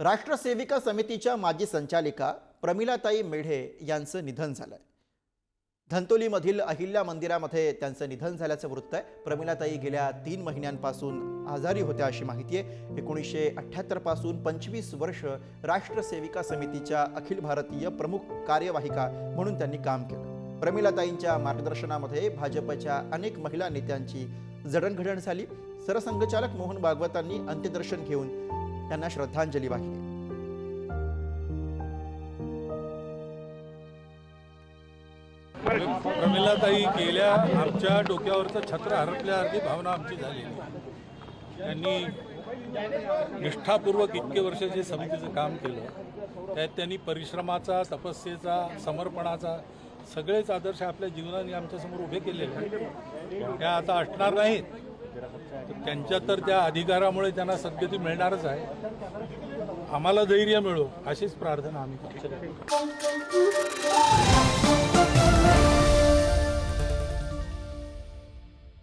राष्ट्रसेविका समितीच्या माजी संचालिका प्रमिलाताई मेढे यांचं निधन झालंय। धंतोलीमधील अहिल्या मंदिरामध्ये त्यांचं निधन झाल्याचं वृत्त आहे। प्रमिलाताई गेल्या 3 महिन्यांपासून आजारी होत्या अशी माहिती आहे। 1978 पासून 25 वर्ष राष्ट्रसेविका समितीच्या अखिल भारतीय प्रमुख कार्यवाहिका म्हणून त्यांनी काम केलं। प्रमिलाताईंच्या मार्गदर्शनामध्ये भाजपच्या अनेक महिला नेत्यांची जडणघडण झाली। सरसंघचालक मोहन भागवतांनी अंत्यदर्शन घेऊन त्यांना श्रद्धांजली वाहिली। प्रमिलाताई गेल्या आमच्या डोक्यावरचं छत्र हरपल्यासारखी भावना आमची झाली। त्यांनी निष्ठापूर्वक इतके वर्ष जे समितीचं काम केलं त्यात त्यांनी परिश्रमाचा, तपस्येचा, समर्पणाचा सगळेच आदर्श आपल्या जीवनाने आमच्यासमोर उभे केलेले त्या आता असणार नाहीत। त्यांच्या तर त्या अधिकारामुळे त्यांना सद्गती मिळणारच आहे। आम्हाला धैर्य मिळो अशीच प्रार्थना आम्ही करतो।